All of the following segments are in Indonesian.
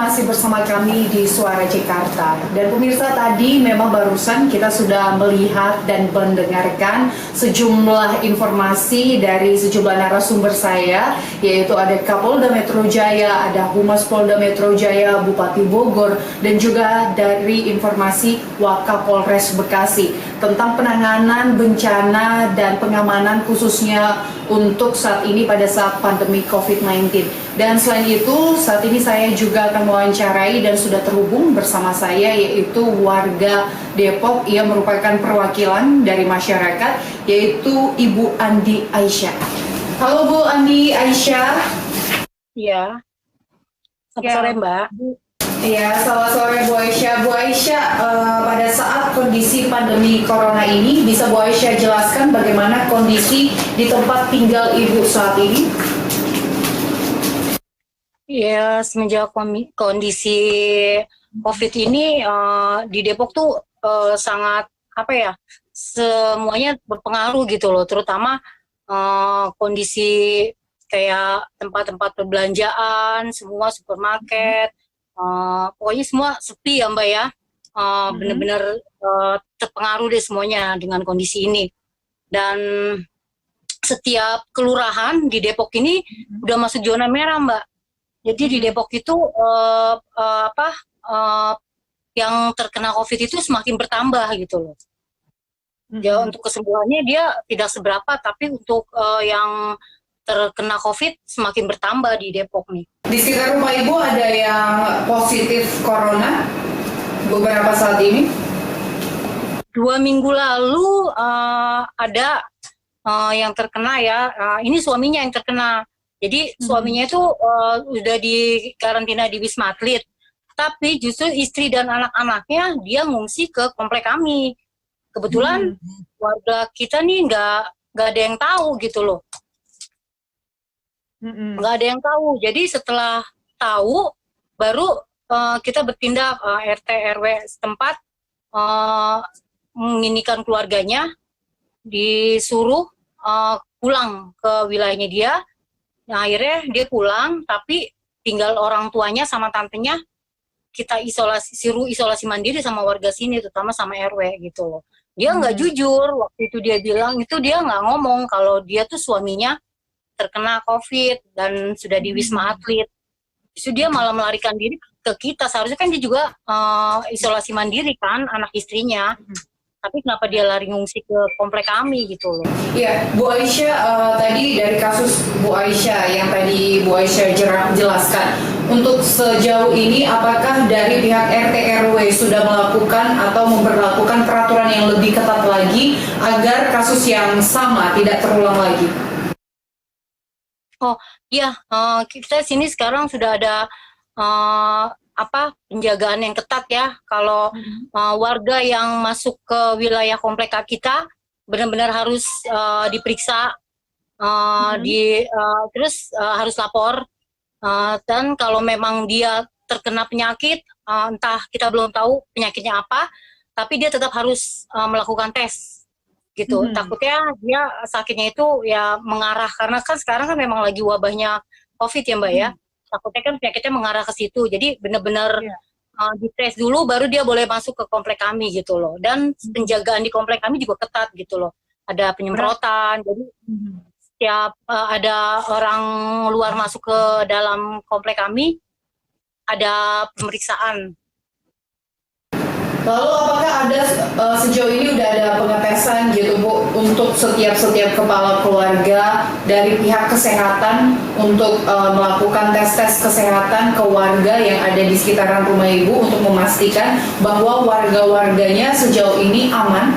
masih bersama kami di Suara Jakarta. Dan pemirsa, tadi memang barusan kita sudah melihat dan mendengarkan sejumlah informasi dari sejumlah narasumber saya, yaitu ada Kapolda Metro Jaya, ada Humas Polda Metro Jaya, Bupati Bogor, dan juga dari informasi Wakapolres Bekasi tentang penanganan bencana dan pengamanan khususnya untuk saat ini pada saat pandemi COVID-19. Dan selain itu, saat ini saya juga akan mewawancarai dan sudah terhubung bersama saya yaitu warga Depok. Ia merupakan perwakilan dari masyarakat, yaitu Ibu Andi Aisyah. Halo Bu Andi Aisyah. Iya. Selamat sore Mbak. Iya, selamat sore Bu Aisyah. Bu Aisyah, pada saat kondisi pandemi corona ini, bisa Bu Aisyah jelaskan bagaimana kondisi di tempat tinggal Ibu saat ini? Ya, semenjak kondisi COVID ini di Depok tuh sangat semuanya berpengaruh gitu loh, terutama kondisi kayak tempat-tempat perbelanjaan, semua supermarket, pokoknya semua sepi ya Mbak ya, bener-bener terpengaruh deh semuanya dengan kondisi ini. Dan setiap kelurahan di Depok ini udah masuk zona merah Mbak. Jadi di Depok itu yang terkena COVID itu semakin bertambah gitu loh. Ya, untuk kesembuhannya dia tidak seberapa, tapi untuk yang terkena COVID semakin bertambah di Depok nih. Di sekitar rumah Ibu ada yang positif corona beberapa saat ini? 2 minggu lalu ada yang terkena ya. Ini suaminya yang terkena. Jadi suaminya itu udah di karantina di Wisma Atlet, tapi justru istri dan anak-anaknya dia ngungsi ke komplek kami. Kebetulan warga kita nih nggak ada yang tahu gitu loh, nggak ada yang tahu. Jadi setelah tahu baru kita bertindak, RT RW setempat menginginkan keluarganya disuruh pulang ke wilayahnya dia. Nah, akhirnya dia pulang, tapi tinggal orang tuanya sama tantenya kita suruh isolasi mandiri sama warga sini, terutama sama RW gitu loh. Dia nggak jujur, waktu itu dia bilang, itu dia nggak ngomong kalau dia tuh suaminya terkena COVID dan sudah di Wisma Atlet. Justru dia malah melarikan diri ke kita, seharusnya kan dia juga isolasi mandiri kan, anak istrinya. Tapi kenapa dia lari ngungsi ke komplek kami gitu loh. Iya, Bu Aisyah, tadi dari kasus Bu Aisyah yang tadi Bu Aisyah jelaskan, untuk sejauh ini apakah dari pihak RT RW sudah melakukan atau memperlakukan peraturan yang lebih ketat lagi agar kasus yang sama tidak terulang lagi? Oh iya, kita sini sekarang sudah ada penjagaan yang ketat ya. Kalau warga yang masuk ke wilayah komplek kita benar-benar harus diperiksa, terus harus lapor, dan kalau memang dia terkena penyakit, entah kita belum tahu penyakitnya apa, tapi dia tetap harus melakukan tes gitu. Takutnya dia sakitnya itu ya mengarah, karena kan sekarang kan memang lagi wabahnya COVID ya Mbak ya. Takutnya kan penyakitnya mengarah ke situ, jadi benar-benar dites dulu baru dia boleh masuk ke komplek kami gitu loh. Dan penjagaan di komplek kami juga ketat gitu loh, ada penyemprotan, jadi setiap ada orang luar masuk ke dalam komplek kami ada pemeriksaan. Lalu apakah ada sejauh ini udah ada pengetesan gitu Bu untuk setiap kepala keluarga dari pihak kesehatan untuk melakukan tes kesehatan ke warga yang ada di sekitaran rumah Ibu untuk memastikan bahwa warga-warganya sejauh ini aman?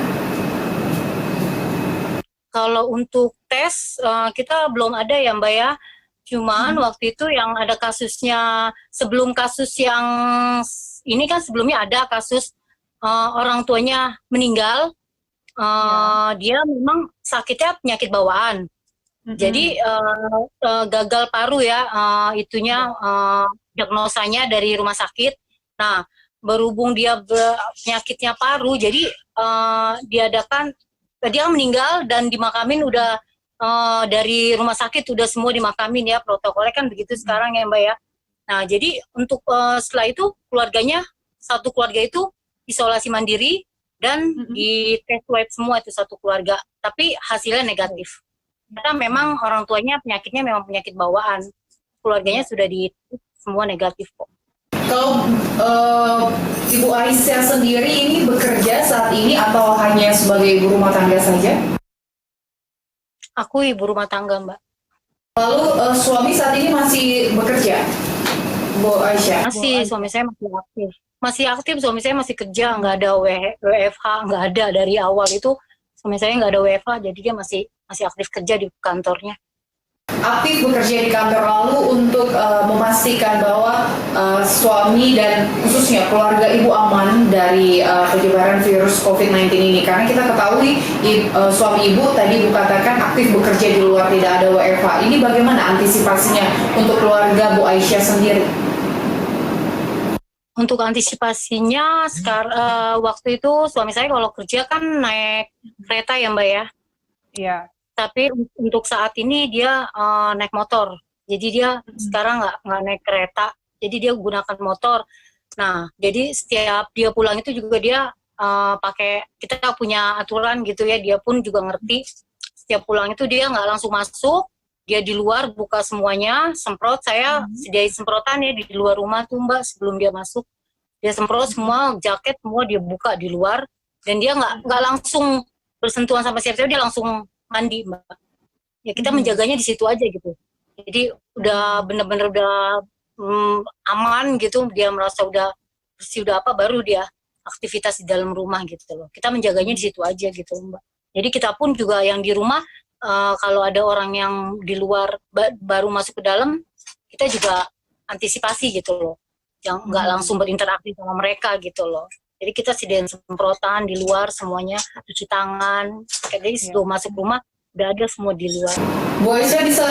Kalau untuk tes kita belum ada ya Mbak ya. Cuman waktu itu yang ada kasusnya, sebelum kasus yang ini kan sebelumnya ada kasus orang tuanya meninggal, dia memang sakitnya penyakit bawaan. Jadi gagal paru ya, diagnosanya dari rumah sakit. Nah, berhubung dia penyakitnya paru, jadi dia meninggal dan dimakamin udah dari rumah sakit udah semua dimakamin ya, protokolnya kan begitu sekarang ya Mbak ya. Nah, jadi untuk setelah itu keluarganya, satu keluarga itu isolasi mandiri dan di tes swab semua itu satu keluarga, tapi hasilnya negatif. Karena memang orang tuanya penyakitnya memang penyakit bawaan, keluarganya sudah di semua negatif kok. Kalau Ibu Aisyah sendiri ini bekerja saat ini atau hanya sebagai ibu rumah tangga saja? Aku ibu rumah tangga, Mbak. Lalu suami saat ini masih bekerja, Bu Aisyah? Masih, suami saya masih aktif. Masih aktif, suami saya masih kerja, nggak ada WFH, nggak ada dari awal itu. Suami saya nggak ada WFH, jadi dia masih aktif kerja di kantornya. Aktif bekerja di kantor, lalu untuk memastikan bahwa suami dan khususnya keluarga ibu aman dari penyebaran virus COVID-19 ini, karena kita ketahui suami ibu tadi ibu katakan aktif bekerja di luar, tidak ada WFH. Ini bagaimana antisipasinya untuk keluarga Bu Aisyah sendiri? Untuk antisipasinya waktu itu suami saya kalau kerja kan naik kereta ya Mbak ya. Iya. Tapi untuk saat ini dia naik motor. Jadi dia sekarang nggak naik kereta. Jadi dia gunakan motor. Nah, jadi setiap dia pulang itu juga dia pakai, kita punya aturan gitu ya. Dia pun juga ngerti. Setiap pulang itu dia nggak langsung masuk. Dia di luar buka semuanya, semprot. Saya sediain semprotan ya di luar rumah tuh Mbak sebelum dia masuk. Dia semprot semua, jaket semua dia buka di luar. Dan dia nggak langsung bersentuhan sama siapa-siapa, dia langsung mandi Mbak. Ya kita menjaganya di situ aja gitu. Jadi udah bener-bener udah aman gitu, dia merasa udah bersih udah apa, baru dia aktivitas di dalam rumah gitu loh. Kita menjaganya di situ aja gitu Mbak. Jadi kita pun juga yang di rumah kalau ada orang yang di luar baru masuk ke dalam, kita juga antisipasi gitu loh. Yang nggak langsung berinteraksi sama mereka gitu loh. Jadi kita sediain semprotan di luar semuanya, cuci tangan. Jadi sebelum masuk rumah udah ada semua di luar. Bu Aisyah bisa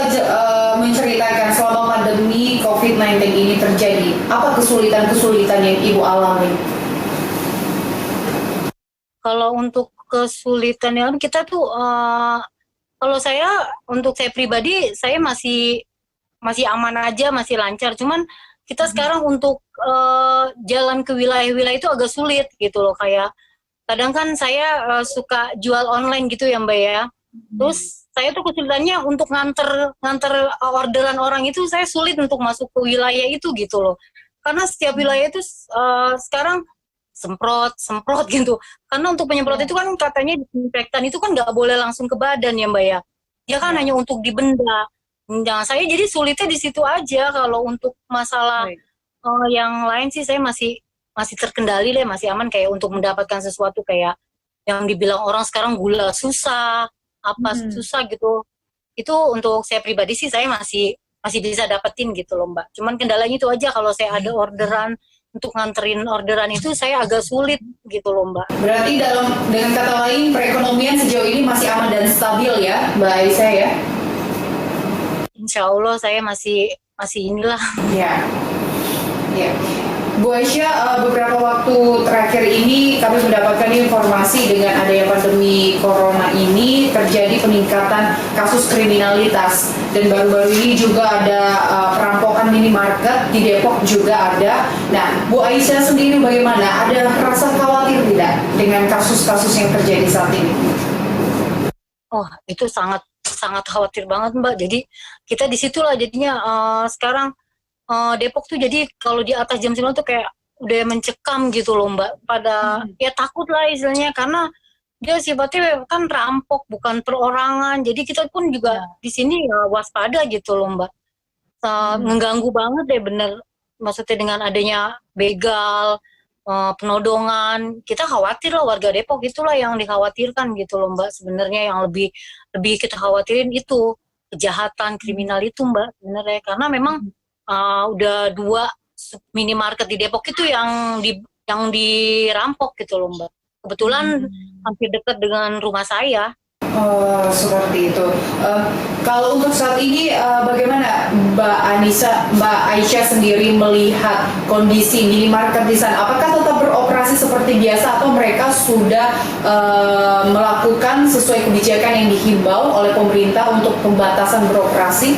menceritakan selama pandemi COVID-19 ini terjadi, apa kesulitan-kesulitan yang Ibu alami? Kalau untuk kesulitan yang kita tuh, kalau untuk saya pribadi, saya masih aman aja, masih lancar. Cuman kita sekarang untuk jalan ke wilayah-wilayah itu agak sulit gitu loh, kayak kadang kan saya suka jual online gitu ya Mbak ya. Terus saya tuh kesulitannya untuk nganter orderan orang itu, saya sulit untuk masuk ke wilayah itu gitu loh. Karena setiap wilayah itu sekarang semprot gitu. Karena untuk penyemprot itu kan katanya disinfektan itu kan nggak boleh langsung ke badan ya Mbak ya. Dia kan hanya untuk di benda. Nah, saya jadi sulitnya di situ aja. Kalau untuk masalah yang lain sih saya masih terkendali deh, masih aman. Kayak untuk mendapatkan sesuatu kayak yang dibilang orang sekarang gula susah, apa susah gitu. Itu untuk saya pribadi sih saya masih bisa dapetin gitu loh Mbak. Cuman kendalanya itu aja, kalau saya ada orderan, untuk nganterin orderan itu saya agak sulit gitu loh Mbak. Berarti dengan kata lain perekonomian sejauh ini masih aman dan stabil ya Mbak Aisyah ya? Insya Allah saya masih inilah. Ya. Bu Aisyah, beberapa waktu terakhir ini kami mendapatkan informasi dengan adanya pandemi corona ini terjadi peningkatan kasus kriminalitas, dan baru-baru ini juga ada perampokan minimarket di Depok juga ada. Nah, Bu Aisyah sendiri bagaimana? Ada rasa khawatir tidak dengan kasus-kasus yang terjadi saat ini? Oh, itu sangat khawatir banget Mbak. Jadi kita di situlah jadinya sekarang Depok tuh jadi kalau di atas jam 9 tuh kayak udah mencekam gitu loh Mbak. Pada ya takut lah istilahnya, karena dia sifatnya kan rampok bukan perorangan. Jadi kita pun juga di sini ya waspada gitu loh Mbak. Mengganggu banget deh bener. Maksudnya dengan adanya begal, penodongan, kita khawatir lah, warga Depok itulah yang dikhawatirkan gitu loh Mbak. Sebenarnya yang lebih kita khawatirin itu kejahatan kriminal itu Mbak sebenarnya, karena memang udah 2 minimarket di Depok itu yang dirampok gitu loh Mbak. Kebetulan hampir dekat dengan rumah saya. Oh, seperti itu. Kalau untuk saat ini bagaimana Mbak Aisyah sendiri melihat kondisi minimarket di sana? Apakah tetap beroperasi seperti biasa atau mereka sudah melakukan sesuai kebijakan yang dihimbau oleh pemerintah untuk pembatasan beroperasi?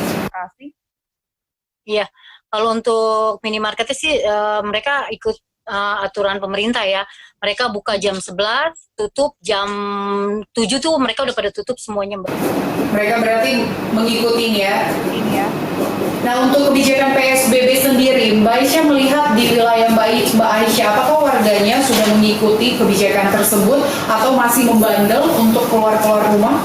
Iya, Kalau untuk minimarketnya sih mereka ikut aturan pemerintah ya. Mereka buka jam 11, tutup jam 7 tuh mereka udah pada tutup semuanya, Mbak. Mereka berarti mengikuti ya. Nah, untuk kebijakan PSBB sendiri, Mbak Aisyah melihat di wilayah Mbak Aisyah, apakah warganya sudah mengikuti kebijakan tersebut atau masih membandel untuk keluar-keluar rumah?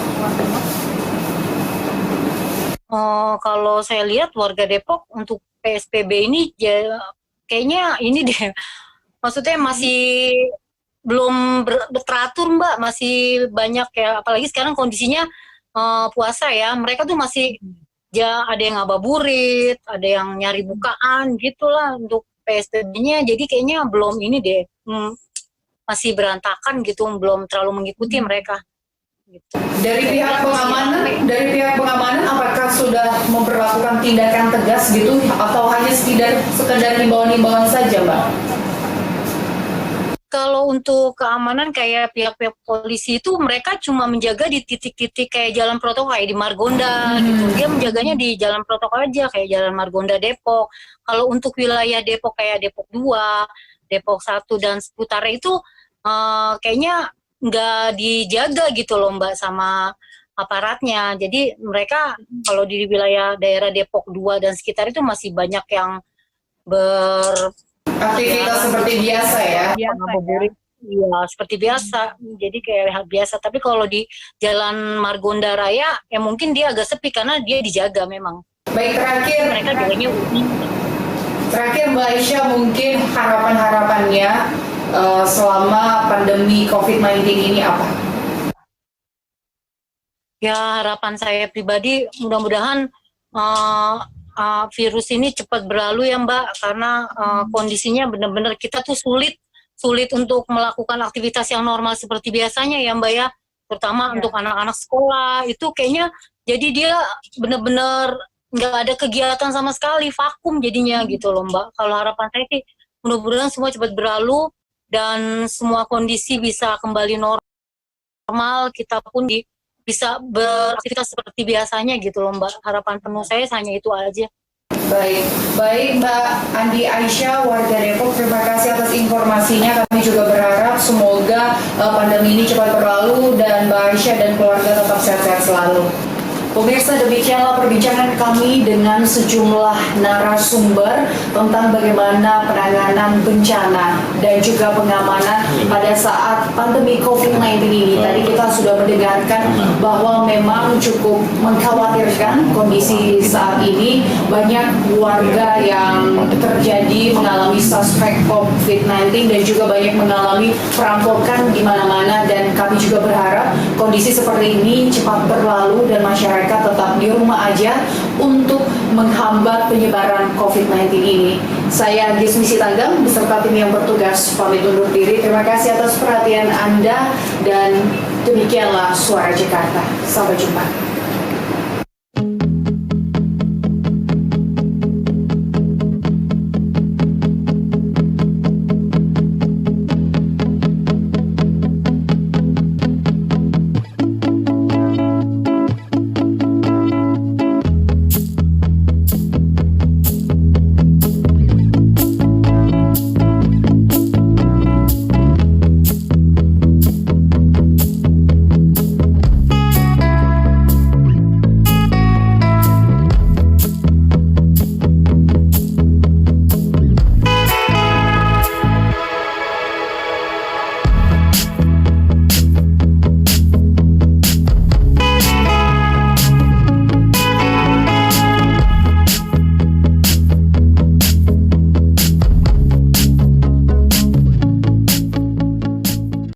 Kalau saya lihat warga Depok untuk PSBB ini ya, kayaknya ini deh, maksudnya masih belum teratur, Mbak, masih banyak ya, apalagi sekarang kondisinya puasa ya, mereka tuh masih ya ada yang ngabuburit, ada yang nyari bukaan gitulah untuk PSBB-nya, jadi kayaknya belum ini deh, masih berantakan gitu, belum terlalu mengikuti mereka. Gitu. Dari pihak pengamanan, apakah sudah memperlakukan tindakan tegas gitu atau hanya sekedar himbauan-himbauan saja, Mbak? Kalau untuk keamanan kayak pihak-pihak polisi itu mereka cuma menjaga di titik-titik kayak jalan protokol kayak di Margonda gitu. Dia menjaganya di jalan protokol aja kayak jalan Margonda Depok. Kalau untuk wilayah Depok kayak Depok 2, Depok 1 dan seputarnya itu kayaknya nggak dijaga gitu loh, Mbak, sama aparatnya. Jadi mereka kalau di wilayah daerah Depok 2 dan sekitar itu masih banyak yang Aktivitas seperti biasa ya? ngabuburit. Iya, seperti biasa. Jadi kayak hal biasa. Tapi kalau di Jalan Margonda Raya, ya mungkin dia agak sepi karena dia dijaga memang. Baik, Mereka jaganya terakhir Mbak Aisyah, mungkin harapan-harapannya selama pandemi COVID-19 ini apa? Ya harapan saya pribadi mudah-mudahan virus ini cepat berlalu ya, Mbak, karena kondisinya benar-benar kita tuh sulit untuk melakukan aktivitas yang normal seperti biasanya ya, Mbak ya, terutama untuk anak-anak sekolah itu kayaknya jadi dia benar-benar nggak ada kegiatan sama sekali, vakum jadinya gitu loh, Mbak. Kalau harapan saya sih mudah-mudahan semua cepat berlalu dan semua kondisi bisa kembali normal, kita pun bisa beraktivitas seperti biasanya gitu loh, Mbak. Harapan penuh saya hanya itu aja. Baik Mbak Andi Aisyah, warga Depok, terima kasih atas informasinya. Kami juga berharap semoga pandemi ini cepat berlalu dan Mbak Aisyah dan keluarga tetap sehat-sehat selalu. Pemirsa, demikianlah perbincangan kami dengan sejumlah narasumber tentang bagaimana penanganan bencana dan juga pengamanan pada saat pandemi COVID-19 ini. Tadi kita sudah mendengarkan bahwa memang cukup mengkhawatirkan kondisi saat ini. Banyak warga yang terjadi mengalami suspek COVID-19 dan juga banyak mengalami perampokan di mana-mana, dan kami juga berharap kondisi seperti ini cepat berlalu dan masyarakat tetap di rumah aja untuk menghambat penyebaran COVID-19 ini. Saya Gismi Sitanggang beserta tim yang bertugas pamit undur diri. Terima kasih atas perhatian Anda dan demikianlah Suara Jakarta. Sampai jumpa.